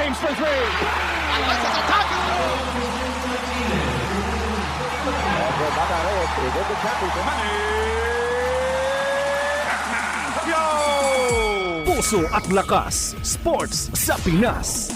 James for three. Alexis attacking. Puso at Lakas, Sports sa Pinas.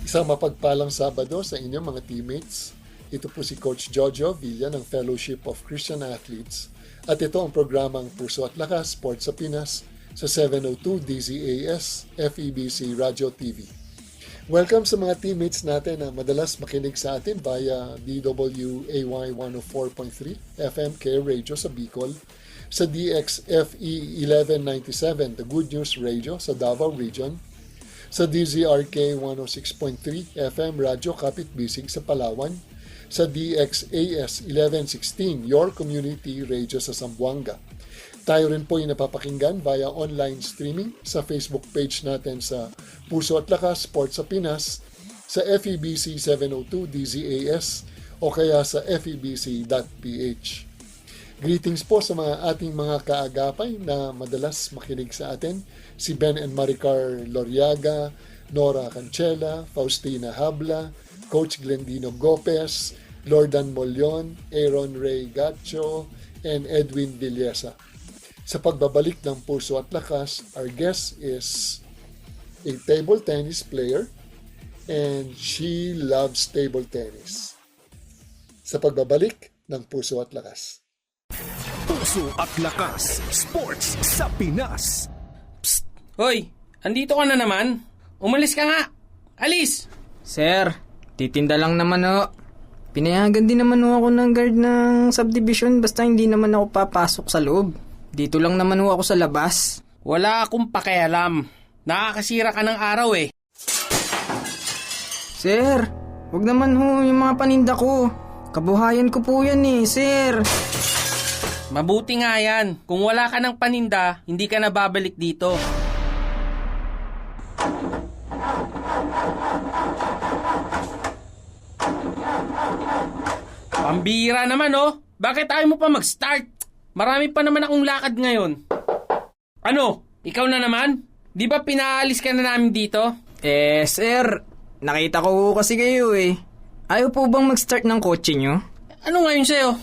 Isang mapagpalang Sabado sa inyong mga teammates. Ito po si Coach Jojo Villa ng Fellowship of Christian Athletes at ito ang programang Puso at Lakas, Sports sa Pinas sa 702 DZAS FEBC Radio TV. Welcome sa mga teammates natin na madalas makinig sa atin via DWAY 104.3 FM K Radio sa Bicol, sa DXFE 1197 The Good News Radio sa Davao Region, sa DZRK 106.3 FM Radyo Kapit Bisig sa Palawan, sa DXAS 1116 Your Community Radio sa Zamboanga. Tayo rin po yung napapakinggan via online streaming sa Facebook page natin sa Puso at Lakas Sports sa Pinas, sa FEBC 702 DZAS o kaya sa febc.ph. Greetings po sa mga ating mga kaagapay na madalas makinig sa atin, si Ben and Maricar Loriaga, Nora Cancela, Faustina Habla, Coach Glendino Gopez, Lordan Molion, Aaron Ray Gacho, and Edwin Villesa. Sa pagbabalik ng Puso at Lakas, our guest is a table tennis player and she loves table tennis. Sa pagbabalik ng Puso at Lakas. Puso at Lakas, Sports sa Pinas. Psst! Hoy! Andito ka na naman? Umalis ka nga! Alis! Sir, titinda lang naman ho. Pinayagan din naman ho ako ng guard ng subdivision basta hindi naman ako papasok sa loob. Dito lang naman ho ako sa labas. Wala akong pakialam. Nakakasira ka ng araw eh. Sir, wag naman ho yung mga paninda ko. Kabuhayan ko po yan eh, sir. Mabuti nga yan. Kung wala ka ng paninda, hindi ka na babalik dito. Pambira naman oh. Bakit ayaw mo pa mag-start? Marami pa naman akong lakad ngayon. Ano? Ikaw na naman? Di ba pinaalis ka na namin dito? Sir, nakita ko ho kasi kayo eh. Ayaw po bang mag-start ng kotse nyo? Ano ngayon sa'yo?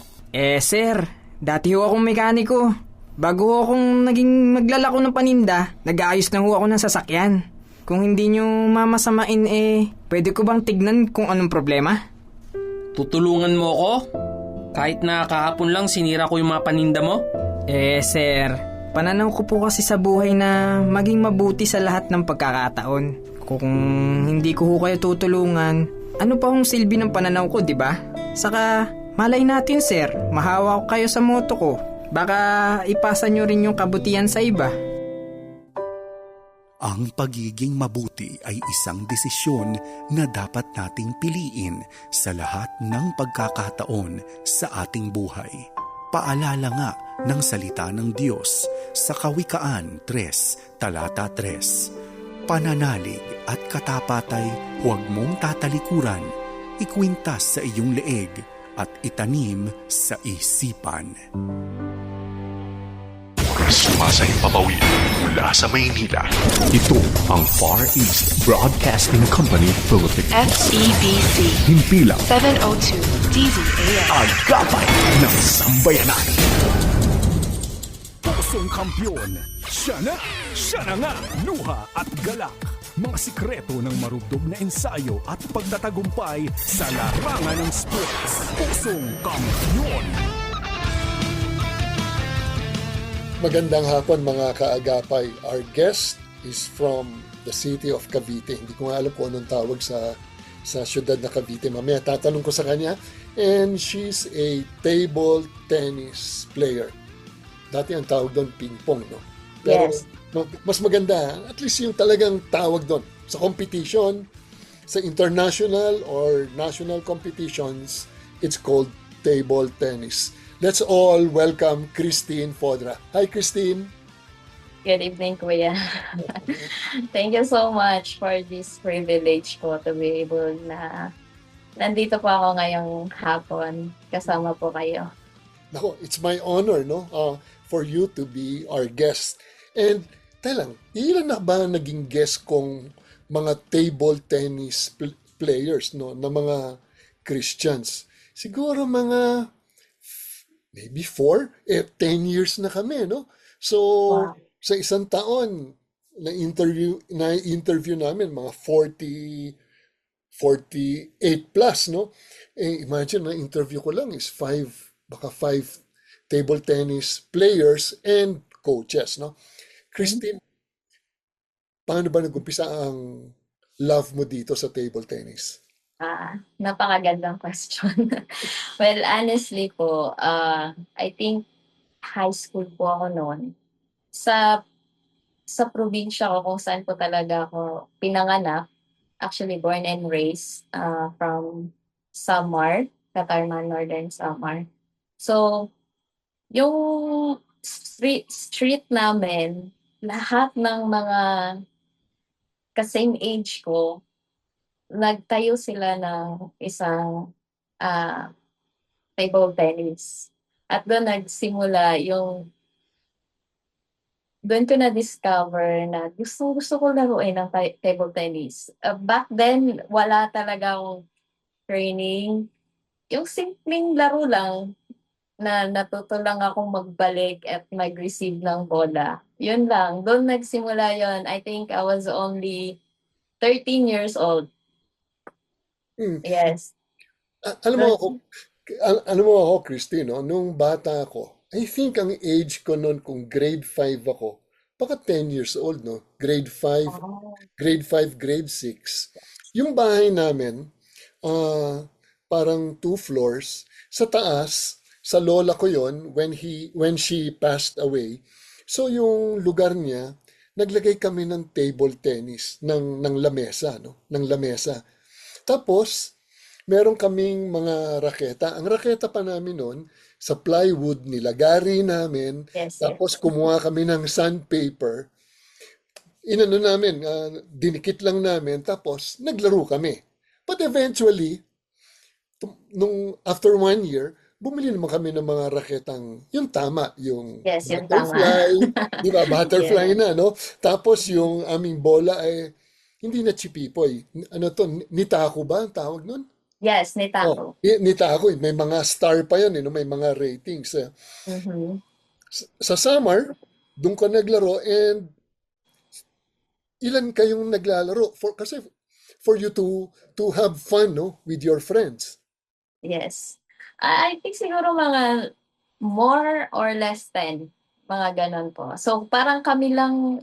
Sir, dati ho akong mekaniko. Bago ho akong naging maglalako ng paninda, nag-aayos na ho ako ng sasakyan. Kung hindi nyo mamasamain pwede ko bang tignan kung anong problema? Tutulungan mo ako? Kahit na kahapon lang sinira ko yung mga paninda mo? Sir, pananaw ko po kasi sa buhay na maging mabuti sa lahat ng pagkakataon. Kung hindi ko ho kayo tutulungan, ano pa hong silbi ng pananaw ko, di ba? Saka, malay natin sir, mahawa ko kayo sa moto ko. Baka ipasa nyo rin yung kabutihan sa iba. Ang pagiging mabuti ay isang desisyon na dapat nating piliin sa lahat ng pagkakataon sa ating buhay. Paalala nga ng salita ng Diyos sa Kawikaan 3, talata 3. Pananalig at katapatay huwag mong tatalikuran, ikwintas sa iyong leeg at itanim sa isipan. Sumasahing papawid mula sa Maynila. Ito ang Far East Broadcasting Company Philippines. FEBC Himpilang 702 DZAS. Agapay ng Sambayanan. Pusong kampyon. Siya na nga, luha at galak. Mga sikreto ng marubdog na ensayo at pagtatagumpay sa larangan ng sports. Pusong kampyon. Magandang hapon mga kaagapay. Our guest is from the city of Cavite. Hindi ko nga alam kung anong tawag sa syudad na Cavite. Mamaya tatanong ko sa kanya. And she's a table tennis player. Dati ang tawag doon ping-pong, no? Pero Yes. mas maganda, at least yung talagang tawag doon. Sa competition, sa international or national competitions, it's called table tennis. Let's all welcome Christine Fodra. Hi, Christine. Good evening, Kuya. Thank you so much for this privilege po to be able na nandito po ako ngayong hapon kasama po kayo. Nako, it's my honor, no? For you to be our guest. And, talang, ilan na ba naging guest kong mga table tennis players, no? Na mga Christians? Siguro mga maybe 10 years na kami, no? So, Wow. sa isang taon, na-interview namin mga 48 plus, no? Imagine, na interview ko lang is baka five table tennis players and coaches, no? Christine, paano ba nag-umpisa ang love mo dito sa table tennis? Napakagandang question. Well, honestly po, I think high school po ako noon. Sa probinsya ko kung saan po talaga ako pinanganak, actually born and raised from Samar, Katarman, Northern Samar. So, yung street namin, lahat ng mga ka-same age ko, nagtayo sila ng isang table tennis. At doon nagsimula doon ko na-discover na gusto ko laruin ng table tennis. Back then, wala talaga akong training. Yung simpleng laro lang na natuto lang akong magbalik at mag-receive ng bola. Yun lang. Doon nagsimula yun. I think I was only 13 years old. Yes. Alam mo ako, Christine, no? Nung bata ako, I think ang age ko noon kung grade 5 ako, baka 10 years old, no? Grade 5, grade 6. Yung bahay namin, parang 2 floors. Sa taas, sa lola ko yon when she passed away. So yung lugar niya, naglagay kami ng table tennis, ng lamesa, no? Ng lamesa. Tapos, meron kaming mga raketa. Ang raketa pa namin noon, sa plywood, nilagari namin. Yes, Tapos kumuha kami ng sandpaper. Inano namin, dinikit lang namin. Tapos naglaro kami. But eventually, after 1 year, bumili naman kami ng mga raketang, yung tama, yung Yes, yung butterfly, di ba? Butterfly Yeah. na, no? Tapos yung aming bola ay, hindi na chipipoy. Ano to, nitako ba ang tawag nun? Yes, nitako. Nitako. May mga star pa yan, no? May mga ratings. Mhm. Sa summer, doon ka naglaro and ilan kayong naglalaro? Kasi for you to have fun, no? With your friends. Yes. I think siguro mga more or less 10, mga ganon po. So parang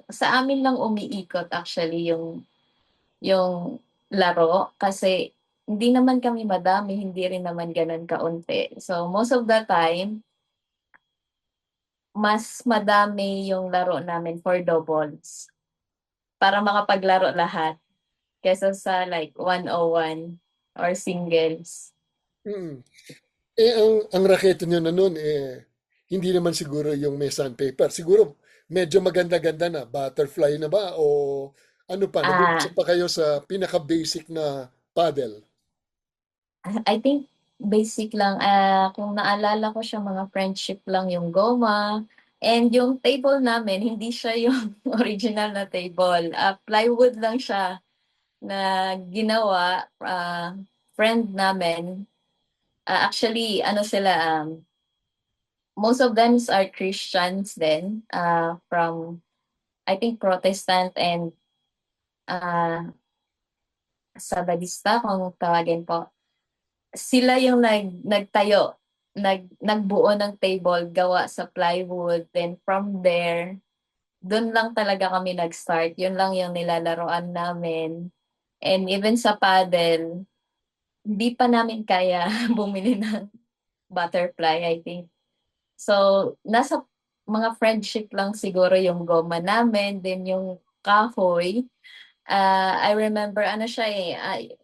sa amin lang umiikot actually yung laro kasi hindi naman kami madami, hindi rin naman ganon kaunti. So most of the time, mas madami yung laro namin for doubles para makapaglaro lahat kesa sa like 101 or singles. Mm. Ang raketo nyo na nun, hindi naman siguro yung may sandpaper. Siguro medyo maganda-ganda na. Butterfly na ba? O ano pa? Nag-uusap pa kayo sa pinaka-basic na paddle? I think basic lang. Kung naalala ko siya, mga friendship lang yung goma. And yung table namin, hindi siya yung original na table. Plywood lang siya na ginawa. Friend namin. Actually, ano sila, most of them are Christians then. From, I think, Protestant and Sabadista, kung tawagin po. Sila yung nagtayo, nagbuo ng table, gawa sa plywood. Then from there, doon lang talaga kami nag-start. Yun lang yung nilalaroan namin. And even sa paddle, hindi pa namin kaya bumili ng butterfly, I think. So, nasa mga friendship lang siguro yung goma namin, then yung kahoy. I remember ano siya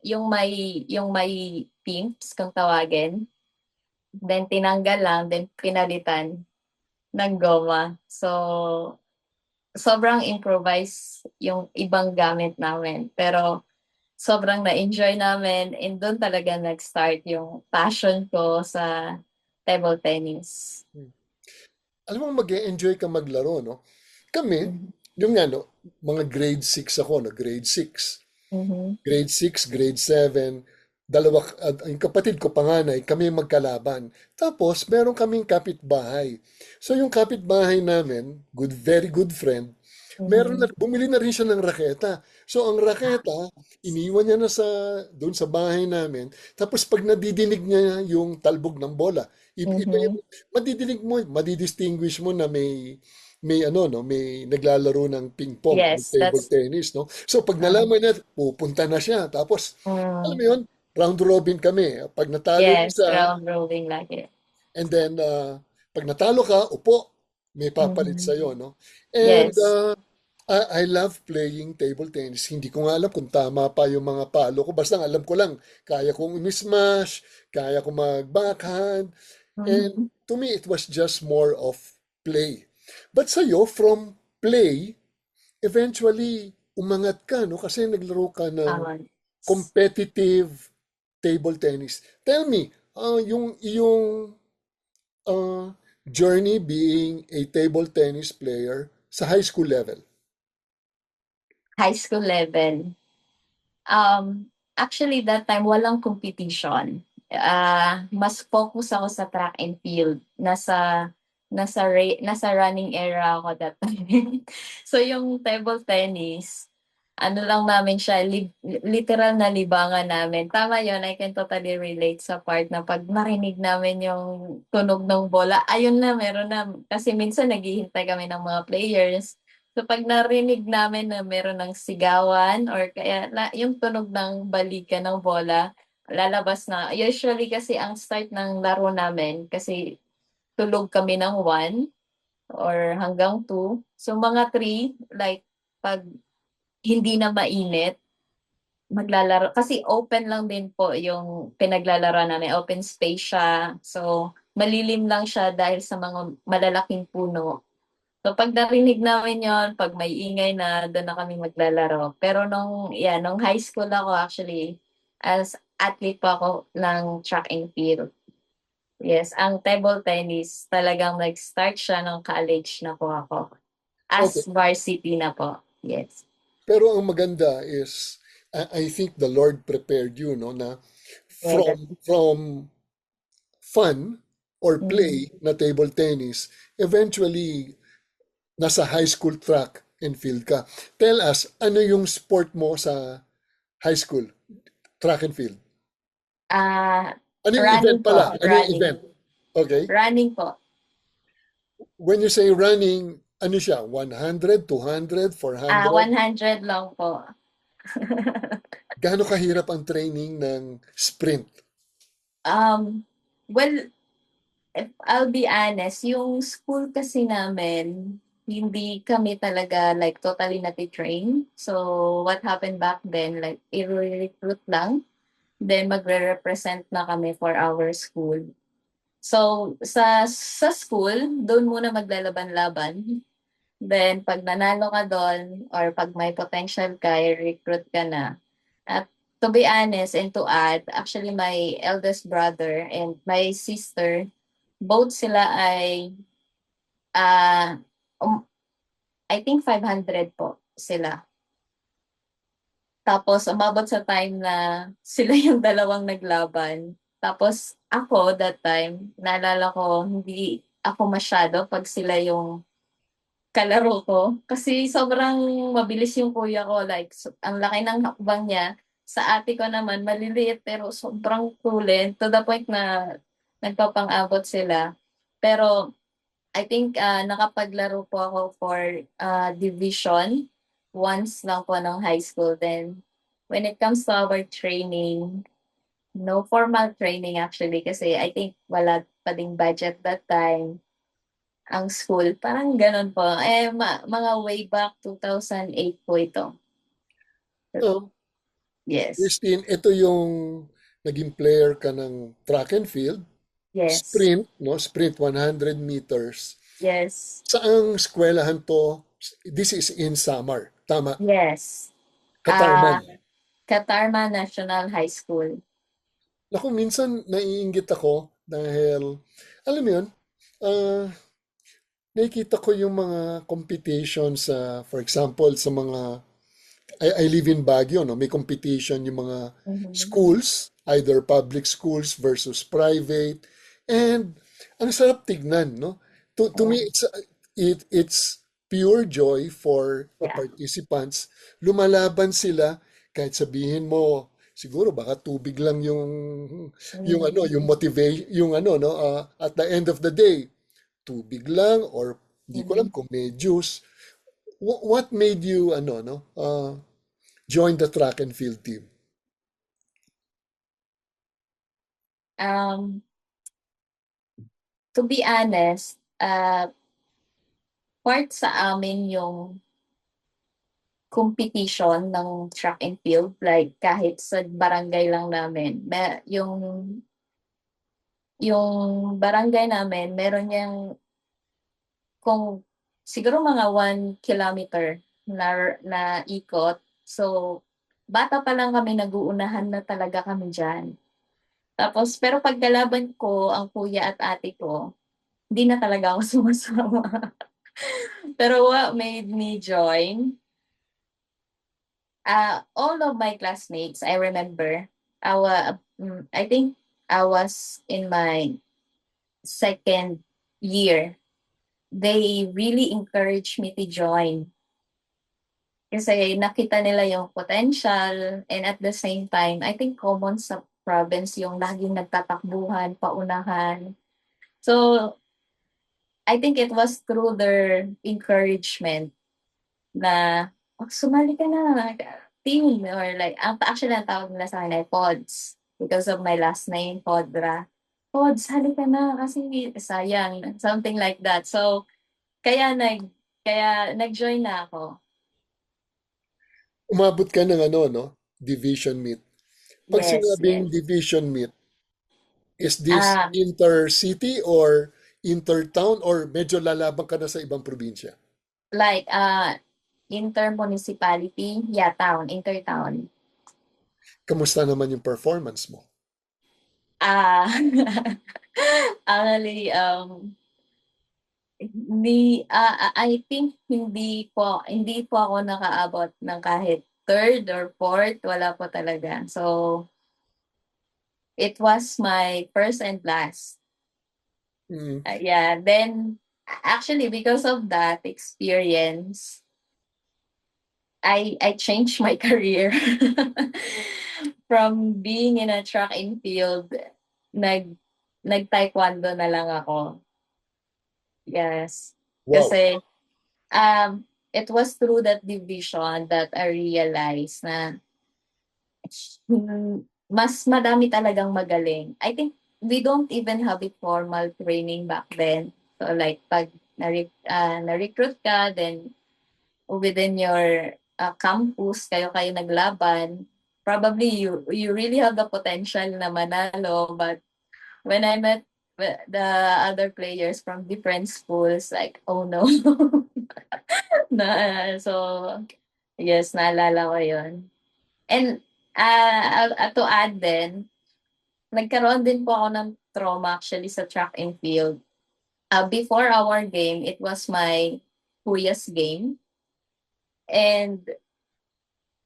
yung may pimps kung tawagin. Then tinanggal lang, then pinalitan ng goma. So sobrang improvise yung ibang gamit namin. Pero sobrang na-enjoy namin and doon talaga nag-start yung passion ko sa table tennis. Alam mo, mag-enjoy ka maglaro, no? Kami, yung nga, no, mga grade 6 ako, no? Grade 6. Mhm. Grade 6, grade 7, yung kapatid ko panganay, kami magkalaban. Tapos, meron kaming kapitbahay. So, yung kapitbahay namin, very good friend, bumili na rin siya ng raketa. So, ang raketa, iniwan niya na doon sa bahay namin. Tapos, pag nadidinig niya yung talbog ng bola, iba yung, madidistinguish mo na may ano no, may naglalaro ng ping pong o Yes, table that's tennis, no? So pag nalaman niya, pupunta na siya. Tapos alam mo mm, 'yun, round robin kami. Pag natalo yung yes, isa, round rolling lagi. and then pag natalo ka, upo, may papalit Mhm. sa no? And Yes. I love playing table tennis. Hindi ko nga alam kung tama pa yung mga palo ko. Basta alam ko lang, kaya kong smash, kaya kong mag-backhand. And Mhm. to me, it was just more of play. But sa'yo, from play, eventually, umangat ka, no? Kasi naglaro ka ng Tama. competitive table tennis. Tell me, yung iyong uh, journey being a table tennis player sa high school level. High school level. Actually that time walang competition. Mas focus ako sa track and field. Nasa running era ako that time. So yung table tennis, ano lang namin siya, literal na libangan namin. Tama yun, I can totally relate sa part na pag narinig namin yung tunog ng bola, ayun na, meron na. Kasi minsan naghihintay kami ng mga players. So pag narinig namin na meron ng sigawan or kaya yung tunog ng balikan ng bola, lalabas na. Usually kasi ang start ng laro namin, kasi tulog kami ng 1 or hanggang 2. So mga 3, like pag hindi na mainit, maglalaro. Kasi open lang din po yung pinaglalaroan namin, open space siya. So malilim lang siya dahil sa mga malalaking puno. So pag narinig namin yon, pag may ingay na, doon na kami maglalaro. Pero nung high school ako actually, as athlete pa ako ng track and field. Yes, ang table tennis talagang nag-start siya nung college na po ako. Okay. As varsity na po. Yes. Pero ang maganda is, I think the Lord prepared you, no, na Yeah, that, from fun or mm, play na table tennis, eventually nasa high school track and field ka. Tell us, ano yung sport mo sa high school, track and field? ah Ano yung event running po, pala? Ano yung running. event? Okay. Running po. When you say running, ano siya? 100, 200, 400? 100 lang po. Gaano kahirap ang training ng sprint? Well, if I'll be honest, yung school kasi namin, hindi kami talaga like totally nati-train. So, what happened back then, like, i-recruit lang. Then, magre-represent na kami for our school. So, sa school, doon muna maglalaban-laban. Then, pag nanalo ka doon, or pag may potential ka, i-recruit ka na. At to be honest and to add, actually my eldest brother and my sister, both sila ay, ah, I think 500 po sila. Tapos umabot sa time na sila yung dalawang naglaban. Tapos ako that time, naalala ko, hindi ako masyado pag sila yung kalaro ko. Kasi sobrang mabilis yung kuya ko. Like, ang laki ng hakbang niya. Sa ate ko naman, maliliit pero sobrang kulin. To the point na nagpapang-abot sila. Pero I think nakapaglaro po ako for division once lang po ng high school. Then when it comes to our training, no formal training actually kasi I think wala pa ding budget that time ang school. Parang ganun po. Mga way back 2008 po ito. No, Yes. Christine, ito yung naging player ka ng track and field, Yes. sprint, no? Sprint 100 meters. Yes. Saang eskwelahan to? This is in Samar. Tama. Yes. Katarman. Katarman National High School. Naku, minsan naiinggit ako dahil alam mo yun, ah, nakikita ko yung mga competition sa, for example, sa mga, I live in Baguio, no? May competition yung mga Mhm. schools, either public schools versus private. And ang sarap tignan, no? To me, Yeah. it's pure joy for the Yeah. participants. Lumalaban sila, kahit sabihin mo, siguro baka tubig lang yung Mhm. motivation, yung ano, no? At the end of the day, tubig lang or hindi ko alam Mhm. kung may juice. What made you ano no join the track and field team? Um, to be honest, part sa amin yung competition ng track and field. Like, kahit sa barangay lang namin, yung barangay namin, meron niyang kung siguro mga 1 kilometer na ikot. So, bata pa lang kami, nag-uunahan na talaga kami diyan. Tapos pero pagkalaban ko ang kuya at ate ko, hindi na talaga ako sumasama. Pero what made me join, all of my classmates, I remember, I think I was in my second year. They really encouraged me to join. Kasi nakita nila yung potential and at the same time, I think common sa province yung laging nagtatakbuhan, paunahan. So, I think it was through their encouragement na, "Oh, sumali ka na, like, team," or like, actually ang tawag nila sa akin ay pods because of my last name, Podra. "Pods, hali ka na kasi sayang," something like that. So, kaya nag-join na ako. Umabot ka ng ano no division meet. Pag Yes, sinabing yes. division meet, is this Um, intercity or intertown or medyo lalaban ka na sa ibang probinsya? like, intermunicipality, yeah, town, intertown. Kamusta naman yung performance mo? Ah, actually, I think hindi po ako nakaabot ng kahit third or fourth, wala po talaga. So, it was my first and last. Mm. Yeah, then actually because of that experience, I changed my career. From being in a track and field, nag nag-taekwondo na lang ako. Yes. Wow. Kasi it was through that division that I realized na mas madami talagang magaling. I think we don't even have a formal training back then. So like pag na-recruit ka, then within your campus, kayo naglaban, probably you really have the potential na manalo. But when I met the other players from different schools, like, oh no. So, yes, naalala ko yun. And to add din, nagkaroon din po ako ng trauma actually sa track and field. Before our game, it was my kuya's game. And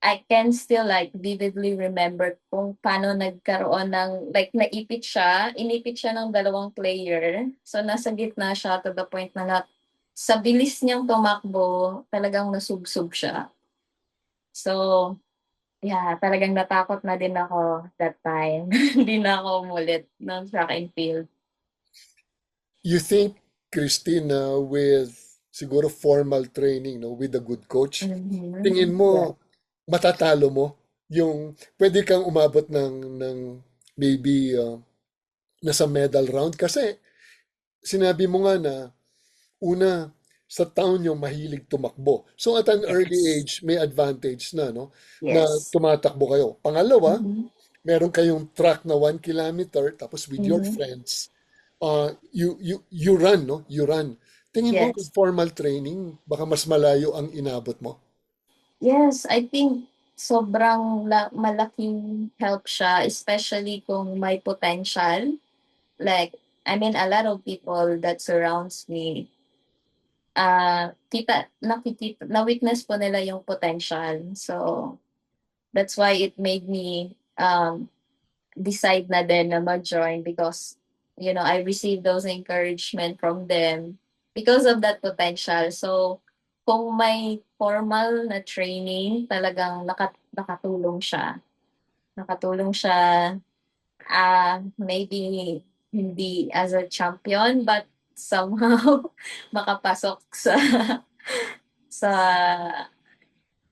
I can still like vividly remember kung paano nagkaroon ng like inipit siya ng dalawang player. So nasa gitna siya to the point na sa bilis niyang tumakbo, talagang nasubsob siya. So, yeah, talagang natakot na din ako that time. Hindi na ako umulit ng track and field. You think, Christina, with siguro formal training, no, with a good coach, tingin Yeah. mo matatalo mo yung pwede kang umabot ng maybe nasa medal round kasi sinabi mo nga na una sa town yung mahilig tumakbo. So at an early Yes. age may advantage na no na Yes. tumatakbo kayo. Pangalawa, Mhm. meron kayong track na 1 kilometer tapos with your Mhm. friends you run no you run. Tingin mo kung Yes. formal training baka mas malayo ang inabot mo? Yes, I think sobrang malaking help siya, especially kung may potential. Like, I mean, a lot of people that surrounds me, na-witness po nila yung potential. So, that's why it made me decide na din na mag-join because, I received those encouragement from them because of that potential. So, kung may formal na training, talagang nakatulong siya. Nakatulong siya, maybe hindi as a champion, but somehow makapasok sa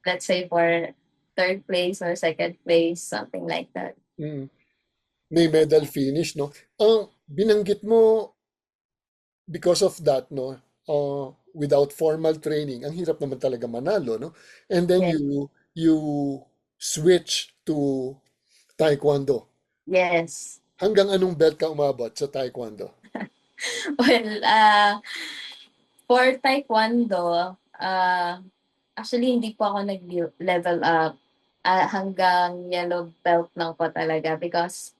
let's say for third place or second place, something like that. Mm. May medal finish, no? Binanggit mo because of that, no? Without formal training, ang hirap naman talaga manalo, no? And then Yes. you switch to taekwondo. Yes. Hanggang anong belt ka umabot sa taekwondo? Well, for taekwondo, actually hindi po ako nag-level up. Hanggang yellow belt lang po talaga because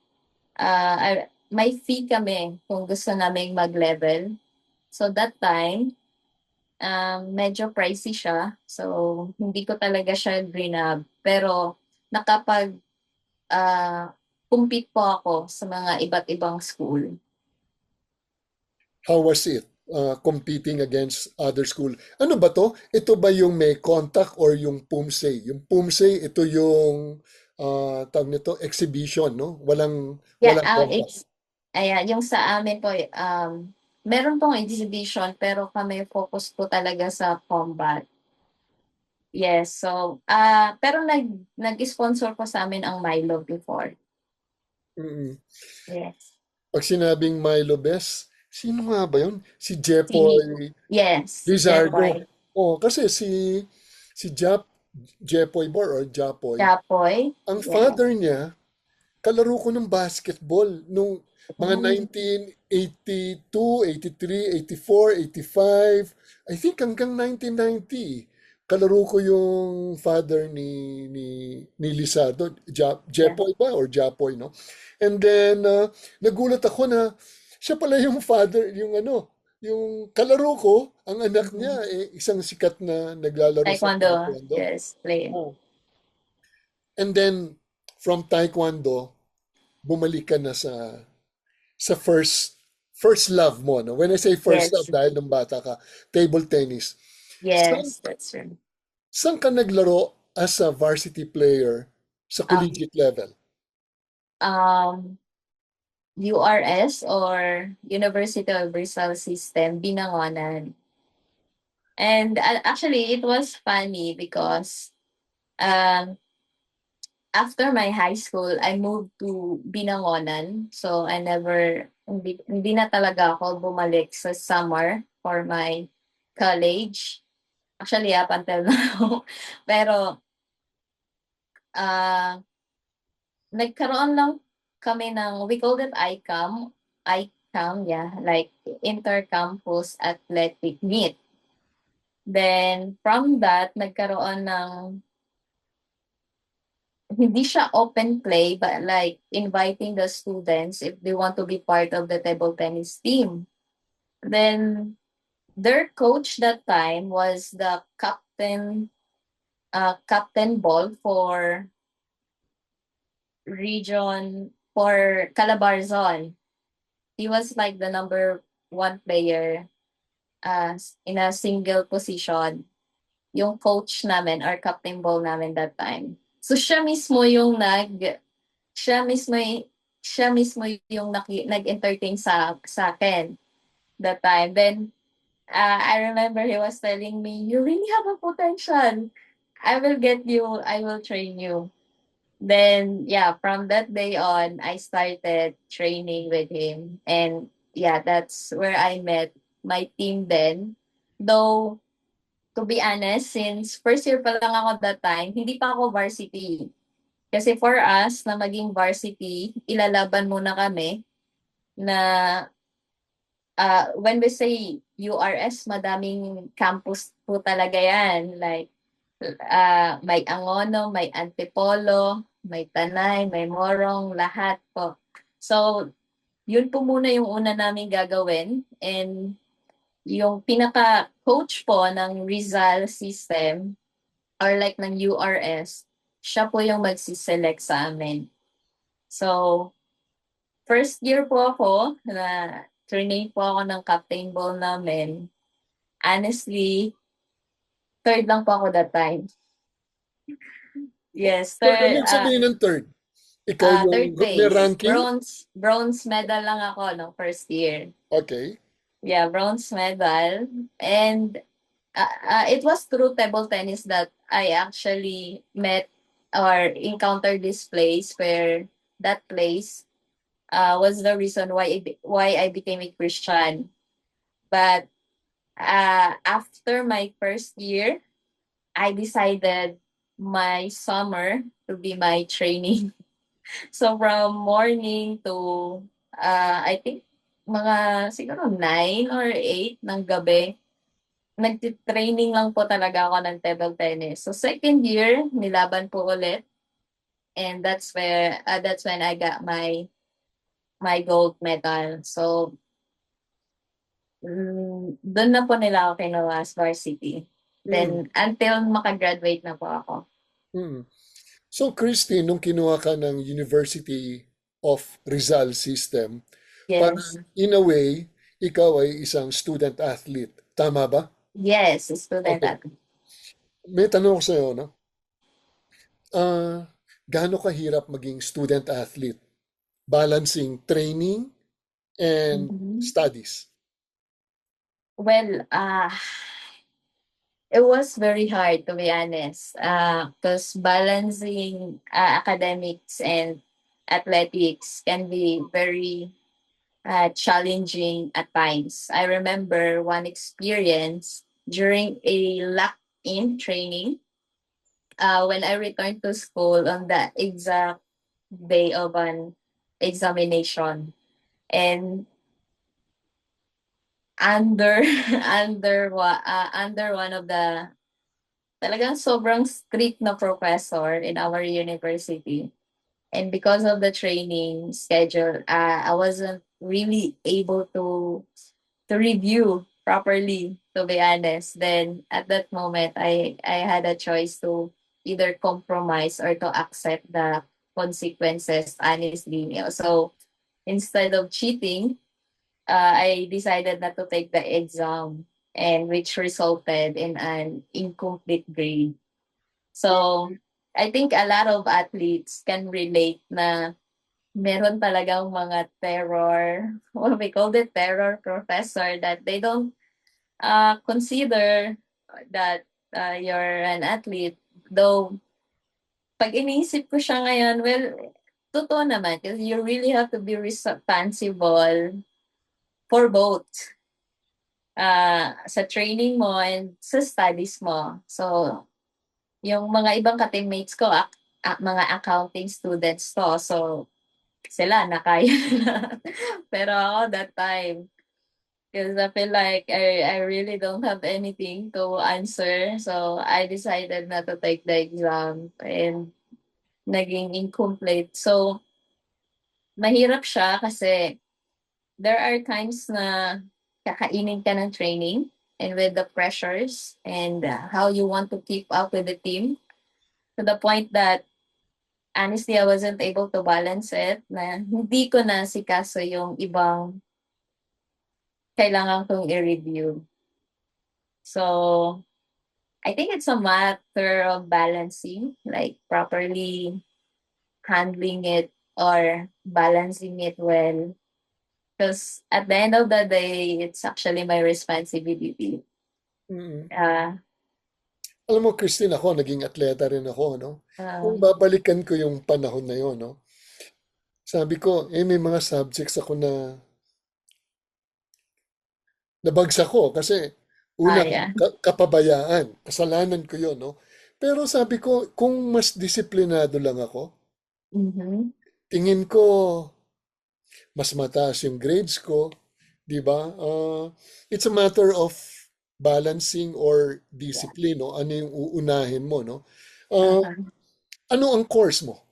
may fee kami kung gusto naming mag-level. So that time, medyo pricey siya. So hindi ko talaga siya grinab. Pero nakapag compete po ako sa mga iba't ibang school. How was it competing against other school? Ano ba to? Ito ba yung may contact or yung pumsay? Yung pumsay, ito yung tawag nito, exhibition, no? Walang Yeah, contact. yung sa amin po, meron pong exhibition pero kami focus po talaga sa combat. Yes, so, pero nag-sponsor po sa amin ang Milo before. Mm-mm. Yes. Pag sinabing Milo Best, sino nga ba yun? Si Si, Jepoy yes, Lizardo. Jepoy. Oh, kasi si Jepoy Bor or Japoy, Japoy. ang Yeah. father niya, kalaro ko ng basketball nung mga 1982, 83, 84, 85, I think hanggang 1990. Kalaro ko yung father ni Lizardo, Yeah. Jepoy ba or Japoy, no? And then nagulat ako na siya pala yung father, yung kalaro ko, ang anak niya isang sikat na naglalaro sa Taekwondo. taekwondo. Yes, play. Oh. And then from taekwondo, bumalik ka na sa first love mo, no? When I say first love, Yes. dahil nung bata ka, table tennis. Saan, Yes, that's true. saan ka naglaro as a varsity player sa collegiate level? URS or University of Rizal System, Binangonan. And actually, it was funny because after my high school, I moved to Binangonan. So I never, hindi na talaga ako bumalik sa summer for my college. Actually, up until now. Pero, nagkaroon lang kami ng, we called it ICAM, yeah, like Inter-Campus Athletic Meet. Then, from that, nagkaroon ng, hindi siya open play, but like inviting the students if they want to be part of the table tennis team. Then, their coach that time was the captain ball for Calabarzon. He was like the number one player in a single position. Yung coach namin or captain ball namin that time. So siya mismo yung nag-entertain sa akin that time. Then I remember he was telling me, "You really have a potential. I will get you. I will train you." Then yeah, from that day on, I started training with him, and yeah, that's where I met my team then. Though to be honest, since first year pa lang ako that time, hindi pa ako varsity. Kasi for us na maging varsity, ilalaban muna kami na when we say URS, madaming campus po talaga yan. Like, may Angono, may Antipolo, may Tanay, may Morong, lahat po. So, yun po muna yung una namin gagawin. And yung pinaka-coach po ng Rizal system or like ng URS, siya po yung magsiselect sa amin. So, first year po ako na trainee po ako ng captain ball namin. Honestly, third lang po ako that time. Yes, So, third, anong sabihin ng third? Ikaw yung third group may place. ranking? Bronze medal lang ako nung first year. Okay. Yeah, bronze medal. And it was through table tennis that I actually met or encountered this place where that place was the reason why I became a Christian. But after my first year, I decided my summer to be my training. So from morning to I think mga siguro 9 or 8 ng gabi, nagti-training lang po talaga ako ng table tennis. So second year, nilaban po ulit. And that's when I got my gold medal. So doon na po nila ako kinuha as varsity. Then until makagraduate na po ako. Mm. So, Christy, nung kinuha ka ng University of Rizal system, Yes. parang in a way, ikaw ay isang student athlete. Tama ba? Yes, student Okay. athlete. May tanong ko sa'yo, no? Gaano kahirap maging student athlete? Balancing training and studies. Well, it was very hard, to be honest, because balancing academics and athletics can be very challenging at times. I remember one experience during a lock-in training when I returned to school on the exact day of an examination. And under under one of the talagang sobrang strict na professor in our university. And because of the training schedule, I wasn't really able to review properly, to be honest. Then at that moment, I had a choice to either compromise or to accept the consequences, honestly. So instead of cheating, I decided not to take the exam, and which resulted in an incomplete grade. So I think a lot of athletes can relate na meron talagang mga terror, what we call the terror professor, that they don't consider that you're an athlete. Though, pag iniisip ko siya ngayon, well, totoo naman, because you really have to be responsible for both sa training mo and sa studies mo. So, yung mga ibang ka-teammates ko, mga accounting students to. So, sila nakaya na. Pero ako that time, because I feel like I really don't have anything to answer. So, I decided not to take the exam and naging incomplete. So, mahirap siya kasi there are times na kakainin ka ng training and with the pressures and how you want to keep up with the team, to the point that honestly, I wasn't able to balance it, na hindi ko na sikaso yung ibang kailangan kong i-review. So, I think it's a matter of balancing, like properly handling it or balancing it well. Because at the end of the day, it's actually my responsibility. Alam mo, Christine, ako, naging atleta rin ako, no? Kung babalikan ko yung panahon na yun, no? Sabi ko, may mga subjects ako na nabagsak ko kasi unang kapabayaan, kasalanan ko yun, no? Pero sabi ko, kung mas disiplinado lang ako, tingin ko, mas mataas yung grades ko, di ba? It's a matter of balancing or discipline, no? Ano yung uunahin mo, no? Ano ang course mo?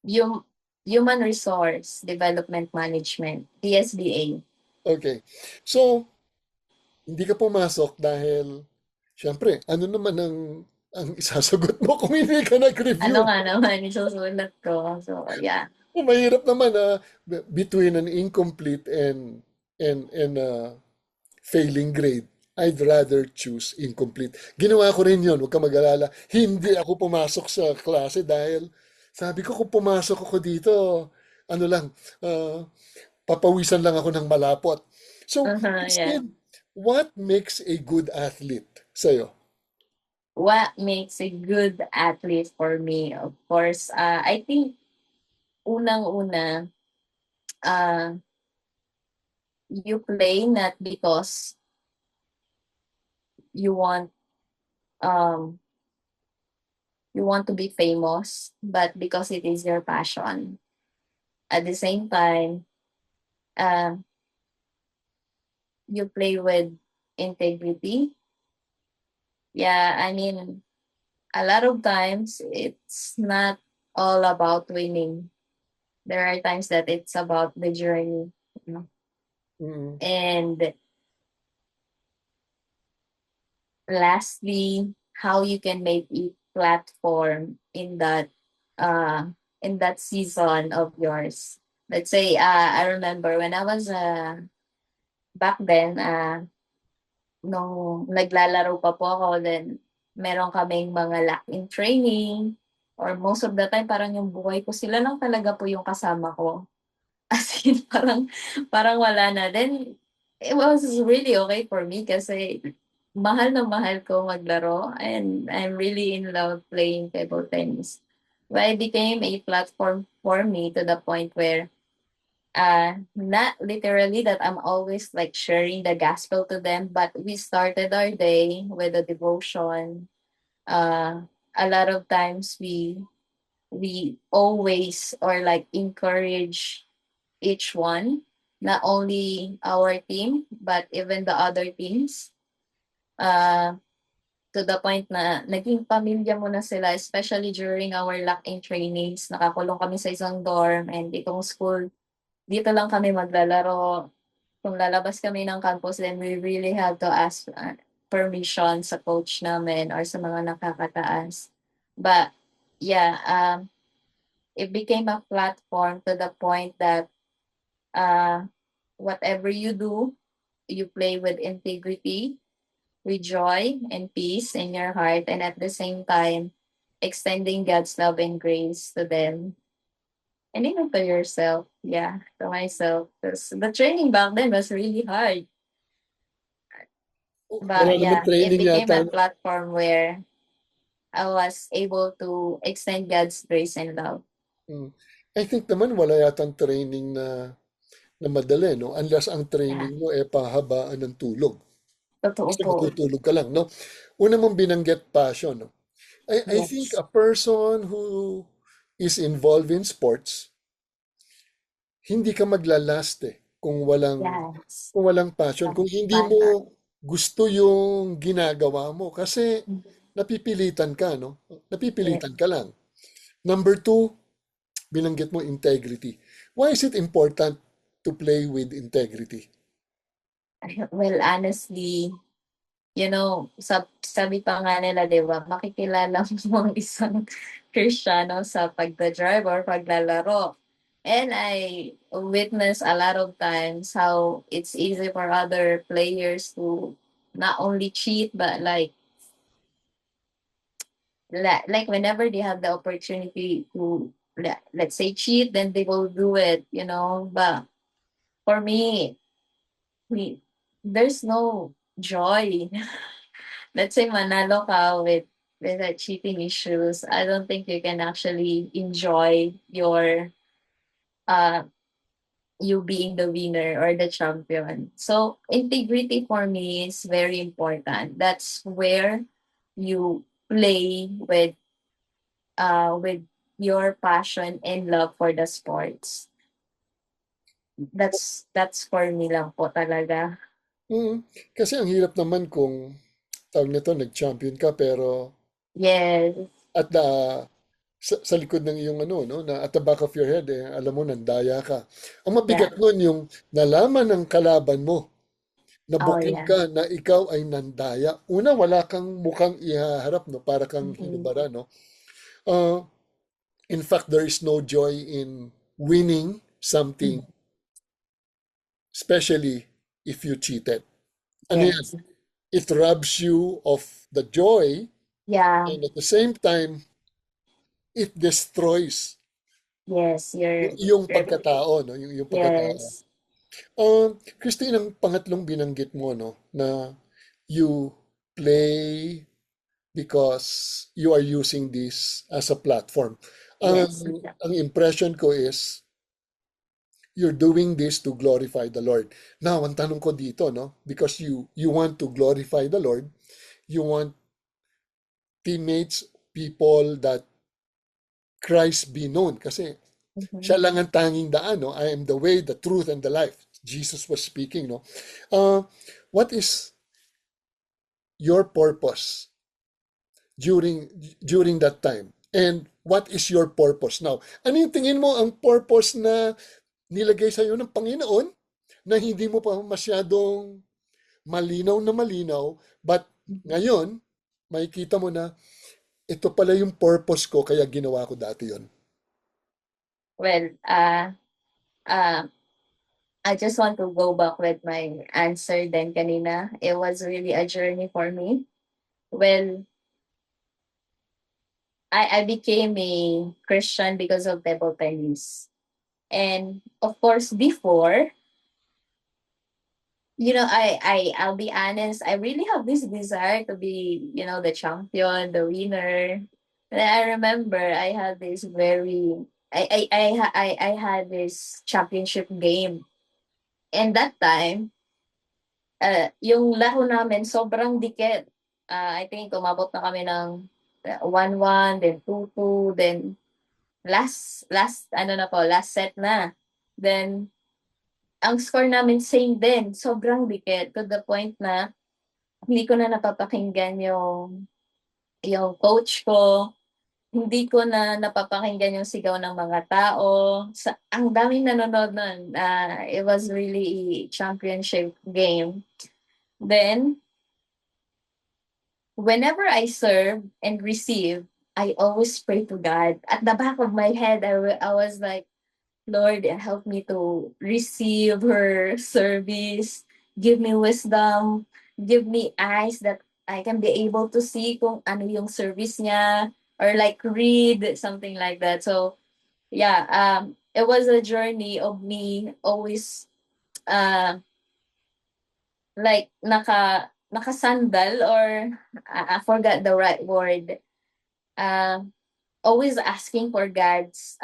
Yung Human Resource Development Management, DSDA. Okay. So, hindi ka pumasok dahil, syempre, ano naman ang isasagot mo kung hindi ka Ano nag-review? nga naman, isusulat ko. So, yeah. Mahirap naman between an incomplete and failing grade. I'd rather choose incomplete. Ginawa ko rin yun, huwag ka mag-alala. Hindi ako pumasok sa klase dahil sabi ko kung pumasok ako dito, ano lang, papawisan lang ako ng malapot. So, Yeah. instead, what makes a good athlete sa'yo? What makes a good athlete for me? Of course, I think unang-una, you play not because you want um you want to be famous, but because it is your passion. At the same time, uh, you play with integrity. Yeah, I mean, a lot of times it's not all about winning. There are times that it's about the journey, you know. Mm. And lastly, how you can make a platform in that season of yours. Let's say I remember when I was back then, nung naglalaro pa po ako, then meron kaming mga lock-in training, or most of the time parang yung buhay ko sila lang talaga po yung kasama ko. As in, parang wala na. Then, it was really okay for me kasi mahal na mahal ko maglaro, and I'm really in love playing table tennis. But it became a platform for me to the point where not literally that I'm always like sharing the gospel to them, but we started our day with a devotion. A lot of times we always or like encourage each one, not only our team, but even the other teams. To the point na naging pamilya mo na sila, especially during our lock-in trainings. Nakakulong kami sa isang dorm, and itong school, dito lang kami maglalaro. Kung lalabas kami ng campus, then we really have to ask permission sa coach namin or sa mga nakakataas. But yeah, it became a platform to the point that whatever you do, you play with integrity, with joy and peace in your heart, and at the same time, extending God's love and grace to them. And even to yourself, yeah, to myself. Because the training back then was really hard. Wala But naman yeah, it training became yata. a platform where I was able to extend God's grace and love. Mm. I think naman wala yatang training na madali, no? Unless ang Yeah, training mo pahabaan ng tulog. totoo Basta po. matutulog ka lang, no? Una mong binanggit passion, no? I think Yes. a person who is involved in sports, hindi ka maglalast Yes. kung walang passion, kung hindi Passion. mo gusto yung ginagawa mo kasi napipilitan ka, no? Yes. Napipilitan ka lang. Number two, binanggit mo integrity. Why is it important to play with integrity? Well, honestly, you know, sabi pa nga nila, di ba, makikilala mo ang isang Kristiyano sa pagdadrive or paglalaro. And I witness a lot of times how it's easy for other players to not only cheat, but like whenever they have the opportunity to, let's say, cheat, then they will do it, you know. But for me, we, there's no joy. Let's say manalo ka with the cheating issues. I don't think you can actually enjoy your uh you being the winner or the champion. So integrity for me is very important. That's where you play with your passion and love for the sports. That's for me lang po talaga. Kasi ang hirap naman kung tawag nito, nag-champion ka pero Yes. at the sa likod ng iyong ano, no, na at the back of your head, alam mo, nandaya ka. Ang Yeah. mabigat nun yung nalaman ng kalaban mo, Oh, nabukid yeah. ka na ikaw ay nandaya. Una, wala kang mukhang ihaharap, no, para kang Mhm. hinubara, no. Uh, in fact, there is no joy in winning something, especially if you cheated. Ano yan? Yes. It robs you of the joy, Yeah. and at the same time, it destroys Yes. yung You're. iyong pagkatao, no? Yung pagkatao. Yes. Christine, ang pangatlong binanggit mo, no, na you play because you are using this as a platform. Yes. Ang impression ko is you're doing this to glorify the Lord. Now, ang tanong ko dito, no, because you want to glorify the Lord, you want teammates, people that Christ be known. Kasi Mhm. siya lang ang tanging daan, no? I am the way, the truth, and the life. Jesus was speaking, no? What is your purpose during that time? And what is your purpose now? Ano yung tingin mo ang purpose na nilagay sa iyo ng Panginoon na hindi mo pa masyadong malinaw na malinaw, but ngayon, makikita mo na ito pala yung purpose ko kaya ginawa ko dati yon. Well, uh, I just want to go back with my answer then kanina. It was really a journey for me. Well, I became a Christian because of table tennis. And of course, before, I'll be honest, I really have this desire to be, the champion, the winner. And I remember I had this I had this championship game. And that time, yung laro namin sobrang dikit. I think umabot na kami ng 1-1, then 2-2, then last set na. Then ang score namin same din, sobrang dikit to the point na hindi ko na napapakinggan yung coach ko, hindi ko na napapakinggan yung sigaw ng mga tao. Ang daming nanonood nun. It was really a championship game. Then, whenever I serve and receive, I always pray to God. At the back of my head, I was like, Lord, help me to receive her service. Give me wisdom. Give me eyes that I can be able to see kung ano yung service niya or like read, something like that. So, yeah, it was a journey of me always uh, like nakasandal or I forgot the right word. Uh, Always asking for God's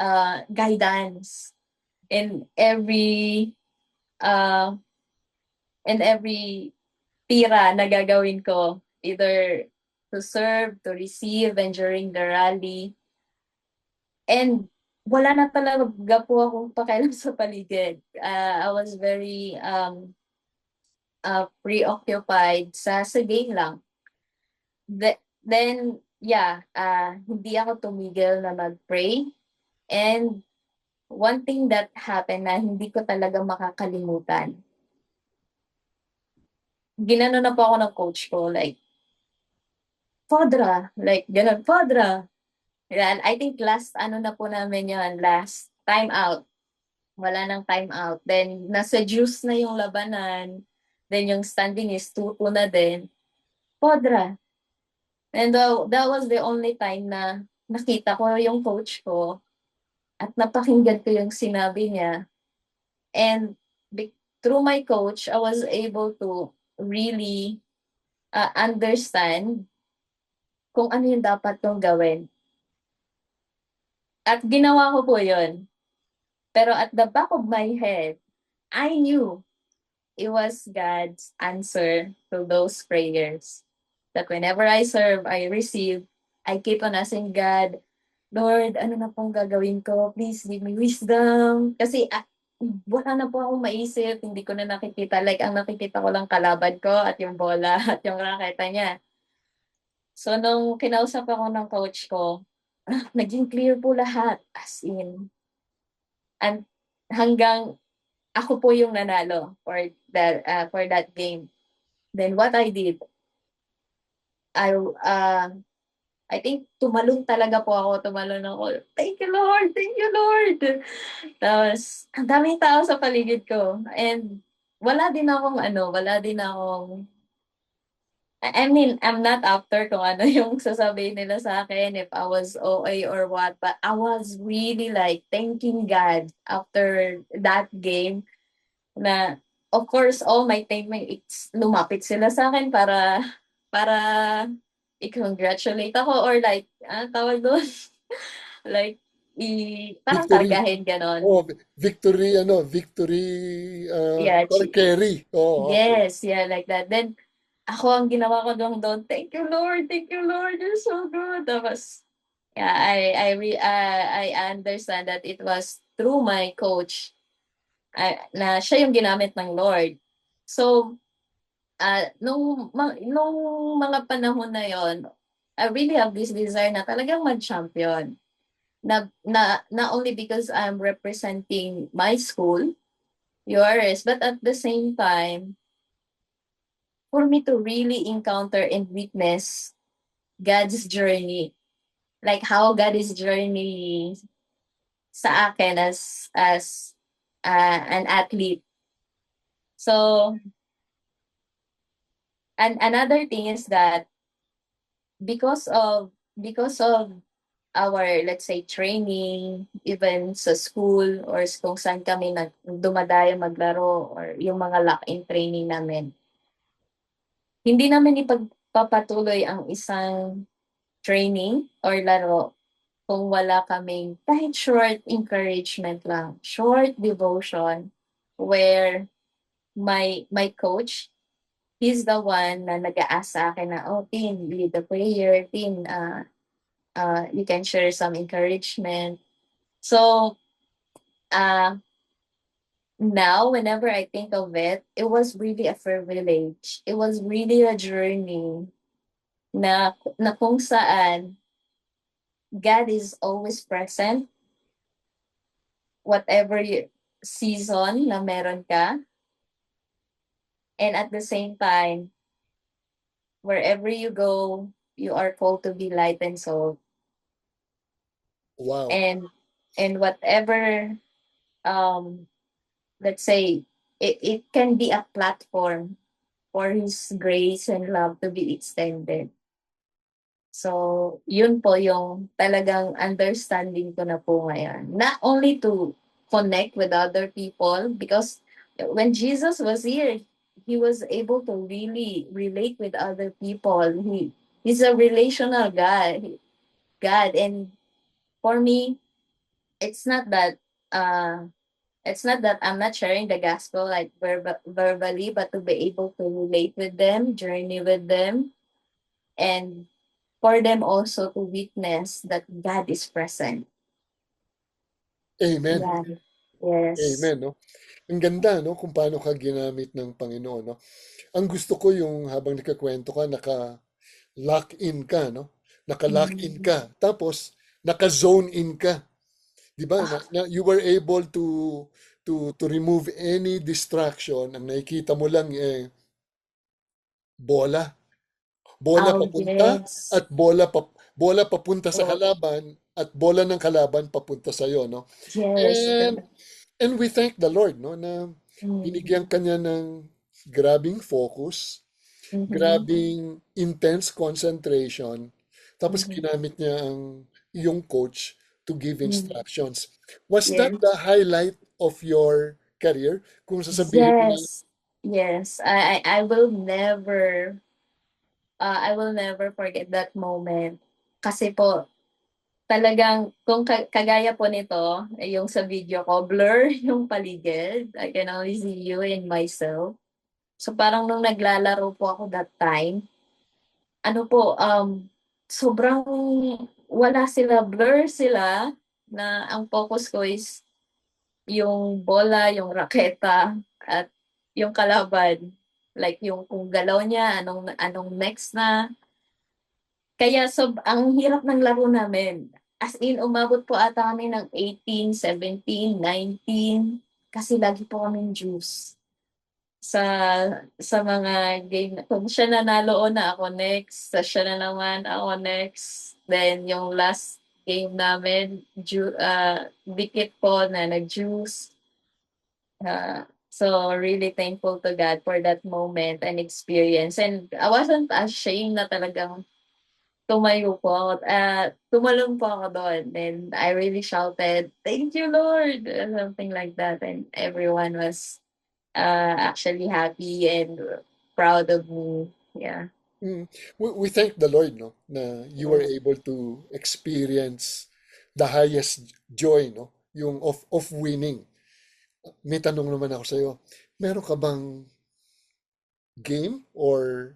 guidance in uh every tira na gagawin ko, either to serve, to receive, and during the rally. And wala na talaga po akong pakialam sa paligid. I was very preoccupied sa game lang. Then, yeah, hindi ako tumigil na mag-pray. And one thing that happened na hindi ko talaga makakalimutan, ginano na po ako ng coach ko, like, Fodra, like, ganun, Fodra. Yan, I think last, na po namin yun, last time out. Wala nang time out. Then, nasa juice na yung labanan. Then, yung standing is 2-2 na din. Fodra. And that was the only time na nakita ko yung coach ko at napakinggan ko yung sinabi niya. And through my coach, I was able to really understand kung ano yung dapat kong gawin. At ginawa ko po yun. Pero at the back of my head, I knew it was God's answer to those prayers. That whenever I serve, I receive, I keep on asking God, Lord, ano na pong gagawin ko? Please give me wisdom. Kasi wala na po akong maisip, hindi ko na nakikita. Like, ang nakikita ko lang kalaban ko at yung bola at yung raketa niya. So, nung kinausap ako ng coach ko, naging clear po lahat, as in. And hanggang ako po yung nanalo for that game. Then what I did, I think tumalon talaga po ako, tumalon ako. Thank you, Lord! Thank you, Lord! Tapos, ang daming tao sa paligid ko. And wala din akong I mean, I'm not after kung ano yung sasabihin nila sa akin, if I was OA or what, but I was really like thanking God after that game na, of course, all my teammates lumapit sila sa akin para i-congratulate ako or like, tawag doon, like, parang Victory. kargahin ganon. Oh, victory, victory, Yeah, carry. Oh, okay. yes, yeah, like that. Then, ako ang ginawa ko doon, thank you Lord, you're so good. Tapos, yeah, I understand that it was through my coach na siya yung ginamit ng Lord. So, nung mga panahon na yon, I really have this desire na talagang mag-champion. Not only because I'm representing my school, yours, but at the same time, for me to really encounter and witness God's journey, like how God is journey sa akin as an athlete. So, and another thing is that because of our, let's say, training, even sa school or kung saan kami dumadayo maglaro or yung mga lock-in training namin, hindi namin ipagpapatuloy ang isang training or laro kung wala kaming kahit short encouragement lang, short devotion, where my coach, he's the one na nag-a-ask sa akin na, oh, Tin, lead the prayer. Tin, you can share some encouragement. So, now, whenever I think of it, it was really a privilege. It was really a journey na kung saan God is always present, whatever season na meron ka. And at the same time, wherever you go, you are called to be light and salt. Wow. And whatever, let's say, it can be a platform for His grace and love to be extended. So, yun po yung talagang understanding ko na po ngayon. Not only to connect with other people, because when Jesus was here, He was able to really relate with other people. He's a relational God. And for me, it's not that I'm not sharing the gospel like verbally, but to be able to relate with them, journey with them, and for them also to witness that God is present. Amen. Yeah. Yes. Amen, no? Ang ganda, no? Kung paano ka ginamit ng Panginoon, no? Ang gusto ko yung habang nakakwento ka, naka-lock in ka, no? Naka-lock in ka. Tapos, naka-zone in ka. Di ba? You were able to remove any distraction. Ang nakikita mo lang bola. Bola papunta Yes. at bola papunta sa kalaban at bola ng kalaban papunta sa iyo, no? Yes. And we thank the Lord, no, na binigyan kanya ng grabing focus, grabing intense concentration, tapos ginamit niya ang iyong coach to give instructions. Was that the highlight of your career? Kung sasabihin mo na, Yes. I will never forget that moment. Kasi po, talagang, kung kagaya po nito, yung sa video ko, blur yung paligid. I can only see you and myself. So parang nung naglalaro po ako that time, sobrang wala sila, blur sila, na ang focus ko is yung bola, yung raketa, at yung kalaban. Like yung kung galaw niya, anong next na. Kaya ang hirap ng laro namin. As in, umabot po ata kami ng 18, 17, 19. Kasi lagi po kaming juice sa mga game. Kung siya nanalo na ako next, sa siya na naman ako next. Then yung last game namin, dikit po na nag-juice. So really thankful to God for that moment and experience. And I wasn't ashamed na talagang tumayo po ako, tumalon po ako doon. Then I really shouted, "Thank you, Lord!" Something like that. And everyone was actually happy and proud of me. Yeah. We thank the Lord, no, na you were able to experience the highest joy, no, yung of winning. May tanong naman ako sa'yo. Meron ka bang game or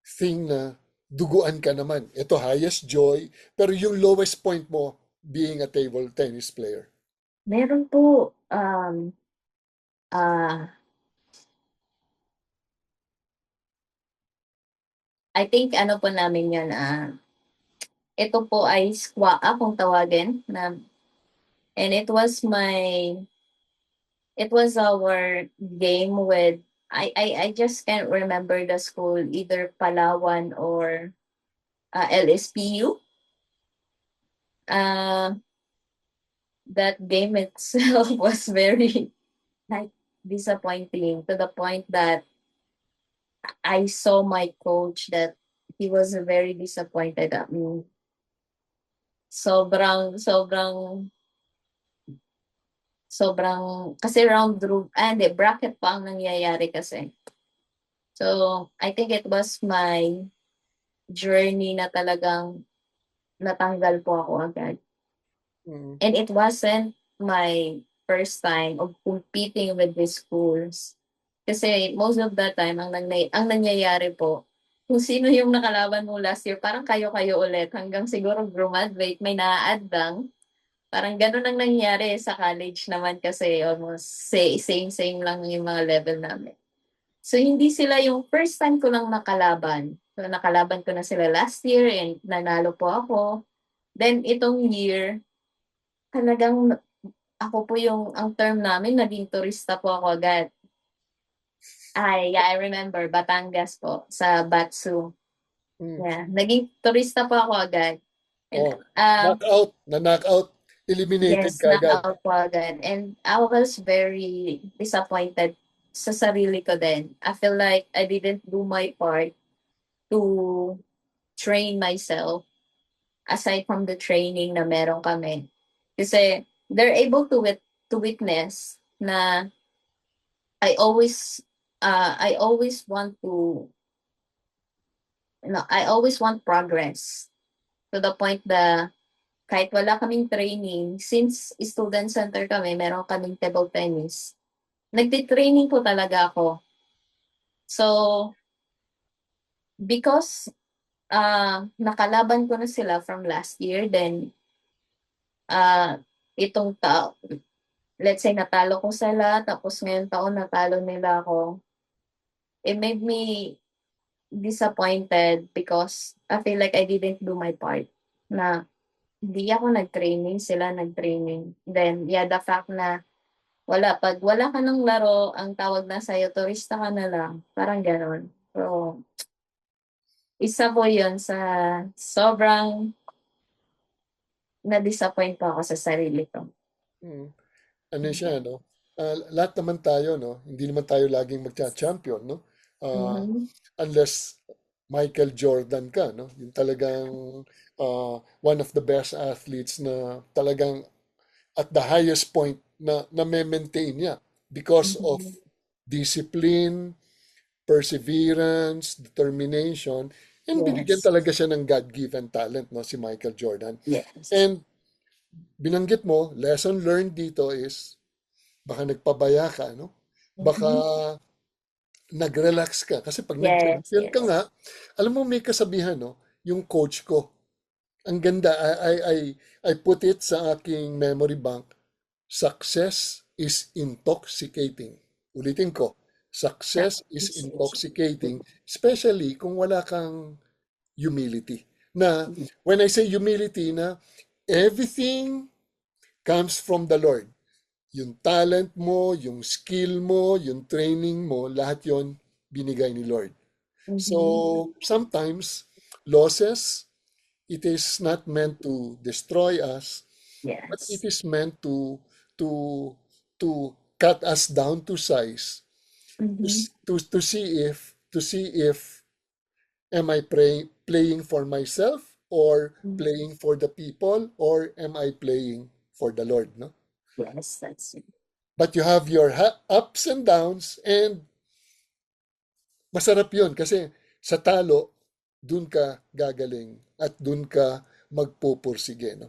thing na duguan ka naman? Ito, highest joy, pero yung lowest point mo being a table tennis player. Meron po, I think ano po namin yun, ito po ay squaa kung tawagin na, and it was our game with, I just can't remember the school, either Palawan or LSPU. That game itself was very like disappointing, to the point that I saw my coach that he was very disappointed at me. Sobrang, kasi hindi, bracket pa ang nangyayari kasi. So, I think it was my journey na talagang natanggal po ako agad. And it wasn't my first time of competing with these schools. Kasi most of the time, ang nangyayari po, kung sino yung nakalaban mo last year, parang kayo-kayo ulit. Hanggang siguro graduate, may na-add lang. Parang ganun ang nangyari sa college naman kasi almost same lang yung mga level namin. So, hindi sila yung first time ko lang nakalaban. So, nakalaban ko na sila last year and nanalo po ako. Then, itong year, talagang ako po ang term namin, naging turista po ako agad. I remember, Batangas po, sa Batsu. Yeah, naging turista po ako agad. And, Knockout, eliminated yes, ka agad. knockout po agad. And I was very disappointed sa sarili ko din. I feel like I didn't do my part to train myself aside from the training na meron kami. Kasi they're able to witness na I always want progress, to the point na kahit wala kaming training, since student center kami, meron kaming table tennis, nagtitraining po talaga ako. So, because nakalaban ko na sila from last year, then itong let's say natalo ko sila, tapos ngayon taon natalo nila ako, it made me disappointed because I feel like I didn't do my part. Na hindi ako nag-training, sila nag-training. Then, yeah, the fact na pag wala ka ng laro, ang tawag na sa'yo, turista ka na lang. Parang ganon. So, isa po yun sa sobrang na-disappoint po ako sa sarili ko. Ano siya, no? Lahat naman tayo, no? Hindi naman tayo laging magcha-champion, no? Unless Michael Jordan ka, no? Yung talagang one of the best athletes na talagang at the highest point na maintain niya because of discipline, perseverance, determination, and binigyan talaga siya ng God-given talent, no, si Michael Jordan. Yes. And binanggit mo, lesson learned dito is baka nagpabaya ka, no? Baka nag-relax ka. Kasi pag nag-champion ka nga, alam mo may kasabihan, no? Yung coach ko, ang ganda, I put it sa aking memory bank, success is intoxicating. Ulitin ko, success is intoxicating, especially kung wala kang humility. Na, when I say humility, na everything comes from the Lord. Yung talent mo, yung skill mo, yung training mo, lahat yon binigay ni Lord. So, sometimes, losses, it is not meant to destroy us, but it Yes. is meant to to cut us down to size, to see if am I playing for myself, or playing for the people, or am I playing for the Lord, no? Yes, that's it. But you have your ups and downs, and masarap yun kasi sa talo, dun ka gagaling at dun ka magpupursige, no?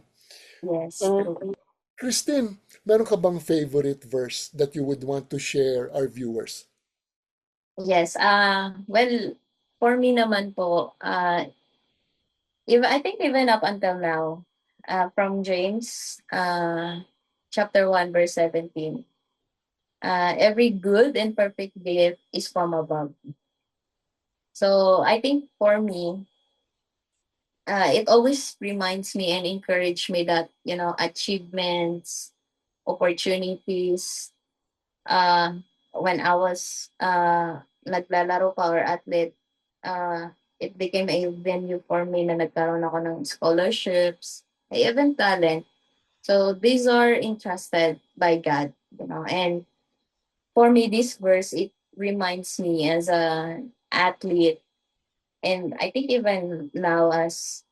Yes, Um, true. Christine, meron ka bang favorite verse that you would want to share our viewers? Yes, well, for me naman po, even I think even up until now, from James, chapter 1, verse 17, every good and perfect gift is from above. So I think for me, it always reminds me and encourage me that, achievements, opportunities, uh, when I was naglalaro pa or athlete, it became a venue for me na nagkaroon ako ng scholarships, even talent. So these are entrusted by God, and for me, this verse, it reminds me as a athlete, and I think even now as,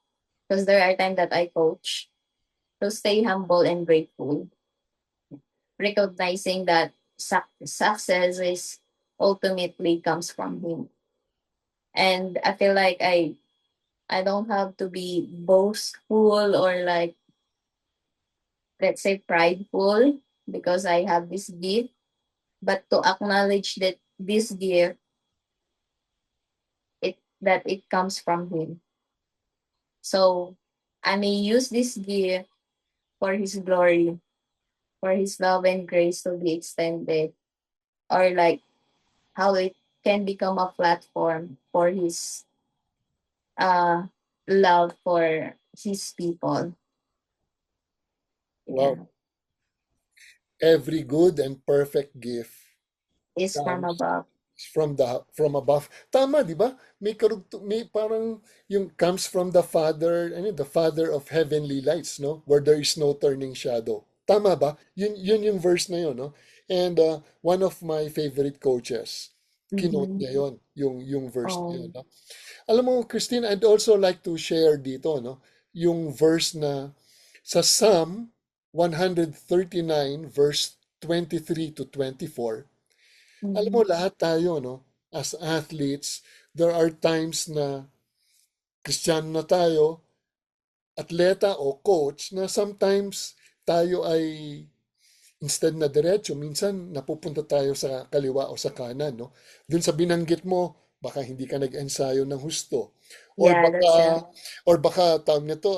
because there are times that I coach, to stay humble and grateful, recognizing that success is ultimately comes from Him. And I feel like I don't have to be boastful or like, let's say, prideful because I have this gift, but to acknowledge that this gift, it comes from Him. So I may use this gift for His glory, for His love and grace to be extended, or like how it can become a platform for His uh love for His people. Wow. Yeah, Every good and perfect gift is from comes above. from above. Tama, di ba? May parang yung comes from the Father, the Father of heavenly lights, no? Where there is no turning shadow. Tama ba? Yun yung verse na yun, no? And one of my favorite coaches, kinote Mm-hmm. niya yun, yung verse na yun, Oh. no? Alam mo, Christine, I'd also like to share dito, no? Yung verse na sa Psalm 139, verse 23 to 24. Alam mo, Mm-hmm. lahat tayo, no? As athletes, there are times na Kristiyano na tayo, atleta o coach, na sometimes tayo ay instead na diretso, minsan napupunta tayo sa kaliwa o sa kanan, no? Dun sa binanggit mo, baka hindi ka nag-ensayo ng husto. Or Yeah, baka, that's it. or baka tawag nito,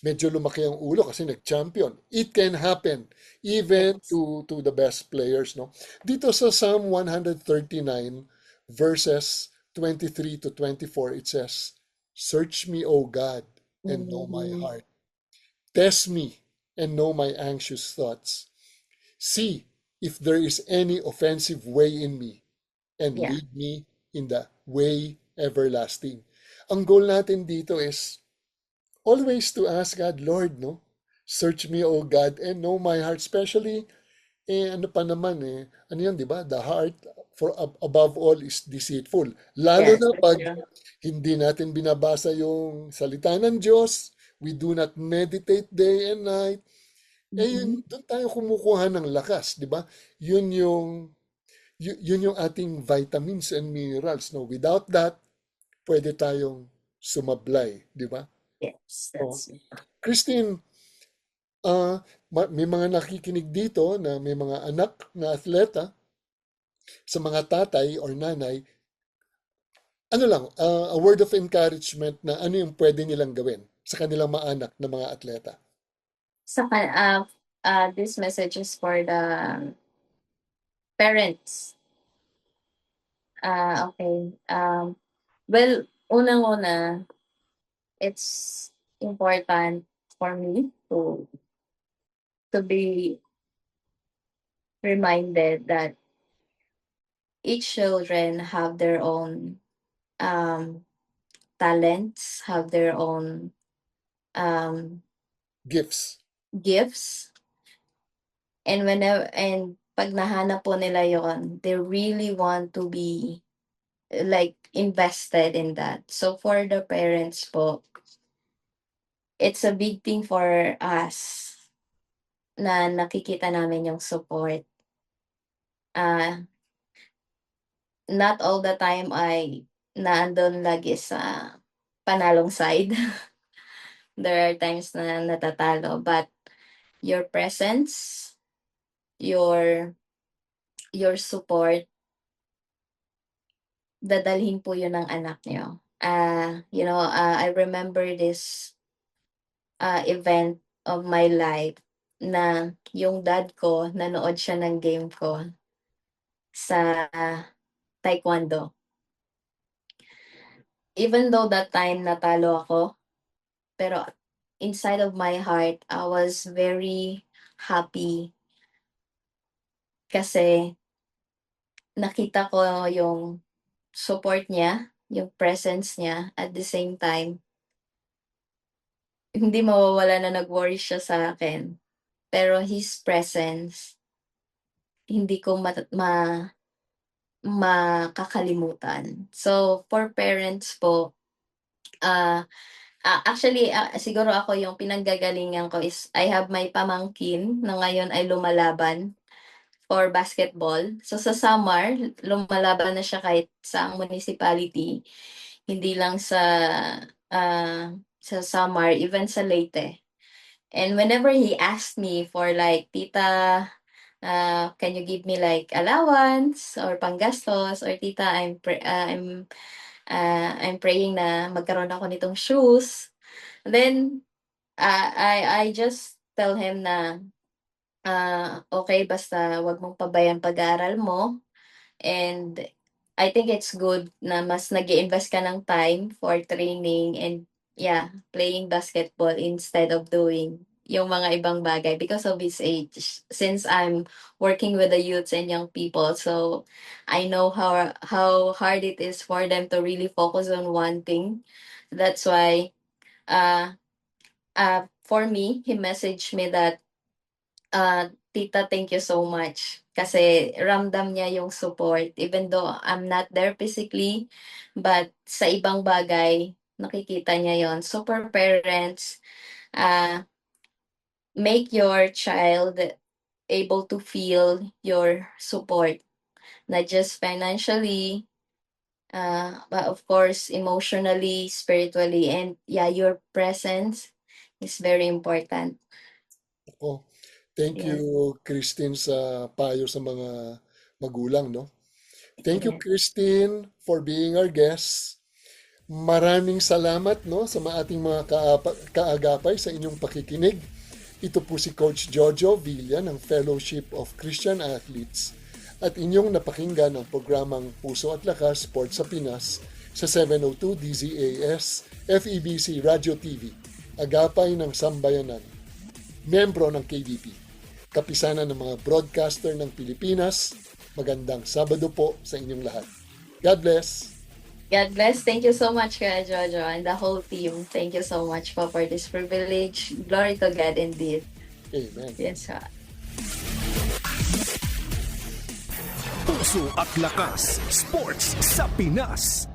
medyo lumaki ang ulo kasi nag-champion. It can happen even Yes. to the best players, no? Dito sa Psalm 139 verses 23 to 24, it says, "Search me, O God, and know my Mm-hmm. heart. Test me and know my anxious thoughts. See if there is any offensive way in me, and Yeah. lead me in the way everlasting." Ang goal natin dito is always to ask God, Lord, no? Search me, O God, and know my heart. Especially, ano pa naman ano yan, di ba? The heart, above all, is deceitful. Lalo Yes, na that's pag true. hindi natin binabasa yung salita ng Diyos, we do not meditate day and night, Mm-hmm. doon tayo kumukuha ng lakas, di ba? Yun yung, yun yung ating vitamins and minerals, no? Without that, pwede tayong sumablay, di ba? Yes, Oh. that's it. Christine, may mga nakikinig dito na may mga anak na atleta, sa mga tatay or nanay, ano lang, a word of encouragement na ano yung pwede nilang gawin sa kanilang mga anak na mga atleta. This message is for the parents. Okay. Well, unang-una, it's important for me to be reminded that each children have their own talents, have their own Gifts. gifts, and pag nahanap po nila yon, they really want to be like invested in that. So for the parents po, it's a big thing for us na nakikita namin yung support. Not all the time ay naandun lagi sa panalong side. There are times na natatalo, but your presence, your support, dadalhin po yun ng anak niyo. I remember this event of my life na yung dad ko, nanood siya ng game ko sa taekwondo. Even though that time natalo ako, pero inside of my heart, I was very happy kasi nakita ko yung support niya, yung presence niya, at the same time, hindi mawawala na nag-worry siya sa akin. Pero his presence, hindi ko makakalimutan. So, for parents po, actually, siguro ako yung pinanggagalingan ko is I have my pamangkin na ngayon ay lumalaban for basketball. So sa summer, lumalaban na siya kahit sa municipality. Hindi lang sa summer, even sa Leyte. And whenever he asked me for like, tita, can you give me like allowance or panggastos, or tita, I'm praying na magkaroon ako nitong shoes. Then, I just tell him na, okay, basta wag mong pabayaan pag-aaral mo. And I think it's good na mas nag-i-invest ka ng time for training and playing basketball instead of doing yung mga ibang bagay because of his age. Since I'm working with the youths and young people, so I know how hard it is for them to really focus on one thing. That's why for me, he messaged me that, tita, thank you so much. Kasi ramdam niya yung support. Even though I'm not there physically, but sa ibang bagay, nakikita niya yon. So for parents, make your child able to feel your support. Not just financially, but of course, emotionally, spiritually, and your presence is very important. Ako, thank you, Christine, sa payo sa mga magulang, no? Thank you, Christine, for being our guest. Maraming salamat, no, sa ating mga kaagapay sa inyong pakikinig. Ito po si Coach Jojo Villa ng Fellowship of Christian Athletes at inyong napakinggan ang programang Puso at Lakas Sports sa Pinas sa 702 DZAS FEBC Radio TV, agapay ng Sambayanan, membro ng KBP, kapisanan ng mga broadcaster ng Pilipinas. Magandang Sabado po sa inyong lahat. God bless! God bless. Thank you so much, Kuya Jojo, and the whole team. Thank you so much for this privilege. Glory to God indeed. Amen. Yes, sir. Puso at Lakas Sports sa Pinas.